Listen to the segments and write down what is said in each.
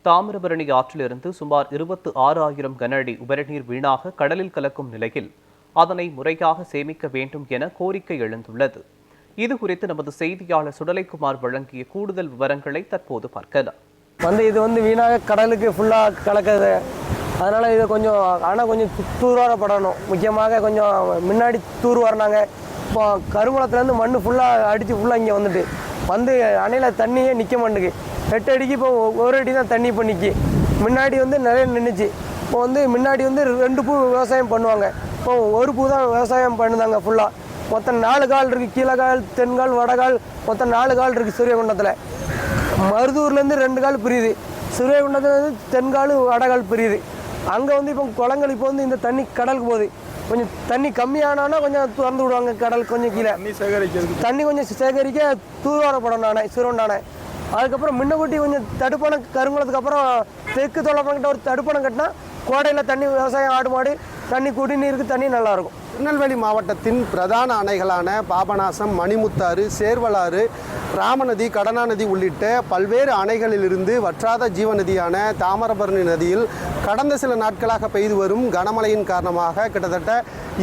தாமிரபரணி ஆற்றிலிருந்து சுமார் 26,000 கன அடி உபரிநீர் வீணாக கடலில் கலக்கும் நிலையில் அதனை முறையாக சேமிக்க வேண்டும் என கோரிக்கை எழுந்துள்ளது. இதுகுறித்து நமது செய்தியாளர் சுடலைக்குமார் வழங்கிய கூடுதல் விவரங்களை தற்போது பார்க்கலாம். இது வீணாக கடலுக்கு ஃபுல்லாக கலக்குது. அதனால் இது கொஞ்சம் தூர்வாரப்படணும். முக்கியமாக கொஞ்சம் முன்னாடி தூர்வாரினாங்க. இப்போ கருங்குளத்துலேருந்து மண் ஃபுல்லாக அடித்து ஃபுல்லாக இங்கே அணையில் தண்ணியே நிற்க மாட்டேங்குது. 8 அடிக்கு இப்போ 1 அடி தான் தண்ணி இப்போ நிற்கி. முன்னாடி நிறைய நின்றுச்சு. இப்போ முன்னாடி 2 பூ விவசாயம் பண்ணுவாங்க. இப்போ 1 பூ தான் விவசாயம் பண்ணுதாங்க. ஃபுல்லாக மொத்தம் 4 கால் இருக்குது. கீழகால், தென்கால், வடகால், மொத்தம் 4 கால் இருக்குது. ஸ்ரீவைகுண்டத்தில் மருதூர்லேருந்து 2 கால் பிரியுது. ஸ்ரீவைகுண்டத்தில் தென்கால், வடகால் பிரியுது. அங்கே இப்போ குளங்கள் இப்போ இந்த தண்ணி கடலுக்கு போகுது. கொஞ்சம் தண்ணி கம்மியானா கொஞ்சம் திறந்து விடுவாங்க. கடல் கொஞ்சம் கீழே தண்ணி கொஞ்சம் சேகரிக்க தூர்வாரப்படணும் அணை, சிறுவண்டானை. அதுக்கப்புறம் முன்னக்கூட்டி கொஞ்சம் தடுப்பணை கருங்குளத்துக்கு அப்புறம் தெற்கு தொலைப்பங்கிட்ட ஒரு தடுப்பணை கட்டினா கோடையில் தண்ணி விவசாயம், ஆடு மாடு, தண்ணி குடிநீருக்கு தண்ணி நல்லாயிருக்கும். திருநெல்வேலி மாவட்டத்தின் பிரதான அணைகளான பாபநாசம், மணிமுத்தாறு, சேர்வலாறு, ராமநதி, கடனாநதி உள்ளிட்ட பல்வேறு அணைகளிலிருந்து வற்றாத ஜீவநதியான தாமிரபரணி நதியில் கடந்த சில நாட்களாக பெய்து வரும் கனமழையின் காரணமாக கிட்டத்தட்ட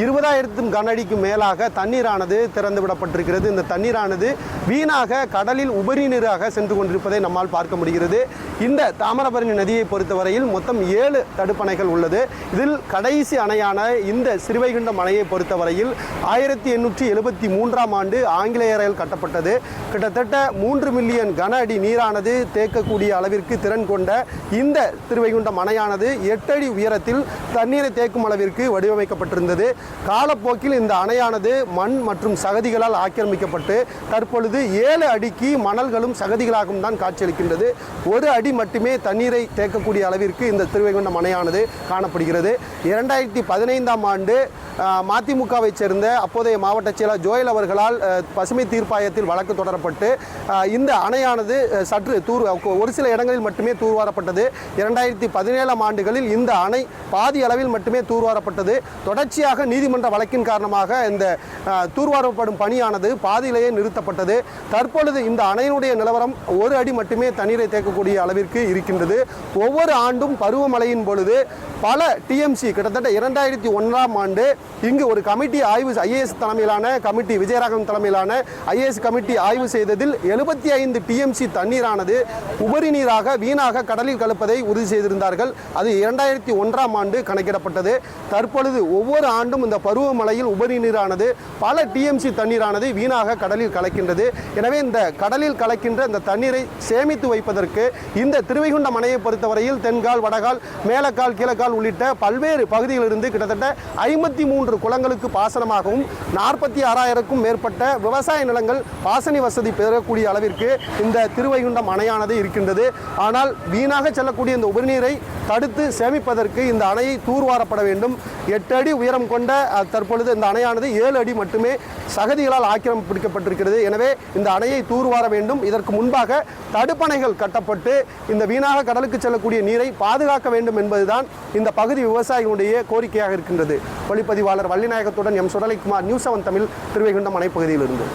20,000 கன அடிக்கு மேலாக தண்ணீரானது திறந்து விடப்பட்டிருக்கிறது. இந்த தண்ணீரானது வீணாக கடலில் உபரி நீராக சென்று கொண்டிருப்பதை நம்மால் பார்க்க முடிகிறது. இந்த தாமிரபரணி நதியை பொறுத்தவரையில் மொத்தம் 7 தடுப்பணைகள் உள்ளது. இதில் கடைசி அணையான இந்த ஸ்ரீவைகுண்டம் அணையை பொறுத்தவரையில் 1873ஆம் ஆண்டு ஆங்கிலேயரால் கட்டப்பட்டது. கிட்டத்தட்ட 3 மில்லியன் கன அடி நீரானது தேக்கக்கூடிய அளவிற்கு திறன் கொண்ட இந்த திருவைகுண்டம் அணையானது 8 அடி உயரத்தில் தண்ணீரை தேக்கும் அளவிற்கு வடிவமைக்கப்பட்டிருந்தது. காலப்போக்கில் இந்த அணையானது மண் மற்றும் சகதிகளால் ஆக்கிரமிக்கப்பட்டு தற்பொழுது 7 அடிக்கு மணல்களும் சகதிகளாகவும் தான் காட்சியளிக்கின்றது. 1 அடி மட்டுமே தண்ணீரை தேக்கக்கூடிய அளவிற்கு இந்த திருவைகுண்டம் அணையானது காணப்படுகிறது. 2015ஆம் ஆண்டு மதிமுகவை சேர்ந்த அப்போதைய மாவட்ட செயலர் ஜோயல் அவர்களால் பசுமை தீர்ப்பாயத்தில் வழக்கு தொடரப்பட்டு இந்த அணையானது சற்று ஒரு சில இடங்களில் மட்டுமே தூர்வாரப்பட்டது. 2017ஆம் ஆண்டுகளில் இந்த அணை பாதி அளவில் மட்டுமே தூர்வாரப்பட்டது. தொடர்ச்சியாக நீதிமன்ற வழக்கின் காரணமாக இந்த தூர்வாரப்படும் பணியானது பாதியிலேயே நிறுத்தப்பட்டது. தற்பொழுது இந்த அணையினுடைய நிலவரம் 1 அடி மட்டுமே தண்ணீரை தேக்கக்கூடிய அளவிற்கு இருக்கின்றது. ஒவ்வொரு ஆண்டும் பருவமழையின் பொழுது பல டிஎம்சி கிட்டத்தட்ட 2001ஆம் ஆண்டு இங்கு ஒரு கமிட்டி ஆய்வு, ஐஏஎஸ் தலைமையிலான கமிட்டி, விஜயராகவன் தலைமையிலான ஐஏஎஸ் கமிட்டி ஆய்வு செய்ததில் 75 டிஎம்சி தண்ணீரானது உபரி நீராக வீணாக கடலில் கலப்பதை உறுதி செய்திருந்தார்கள். அது 2001ஆம் ஆண்டு கணக்கிடப்பட்டது. தற்பொழுது ஒவ்வொரு ஆண்டும் இந்த பருவமழையில் உபரி நீரானது பல டிஎம்சி தண்ணீரானது வீணாக கடலில் கலக்கின்றது. எனவே இந்த கடலில் கலக்கின்ற இந்த தண்ணீரை சேமித்து வைப்பதற்கு இந்த திருவைகுண்டம் அணையை பொறுத்தவரையில் தென்கால், வடகால், மேலக்கால், கீழக்கால் உள்ளிட்ட பல்வேறு பகுதிகளிலிருந்து கிட்டத்தட்ட 53 குளங்களுக்கு பாசனமாகவும் 46,000க்கும் மேற்பட்ட விவசாய நிலங்கள் பாசன வசதி பெறக்கூடிய அளவிற்கு இந்த திருவைகுண்டம் அணையானது இருக்கின்றது. ஆனால் வீணாக செல்லக்கூடிய இந்த உபரிநீரை தடுத்து சேமிப்பதற்கு இந்த அணையை தூர்வாரப்பட வேண்டும். 8 அடி உயரம் கொண்ட தற்பொழுது இந்த அணையானது 7 அடி மட்டுமே சகதிகளால் ஆக்கிரமிப்பிடிக்கப்பட்டிருக்கிறது. எனவே இந்த அணையை தூர்வார வேண்டும். இதற்கு முன்பாக தடுப்பணைகள் கட்டப்பட்டு இந்த வீணாக கடலுக்கு செல்லக்கூடிய நீரை பாதுகாக்க வேண்டும் என்பதுதான் இந்த பகுதி விவசாயிகளுடைய கோரிக்கையாக இருக்கின்றது. ஒளிப்பதிவாளர் வள்ளிநாயகத்துடன் எம் சுடலைக்குமார், நியூஸ் 7 தமிழ், திருவைகுண்டம் அணை பகுதியிலிருந்து.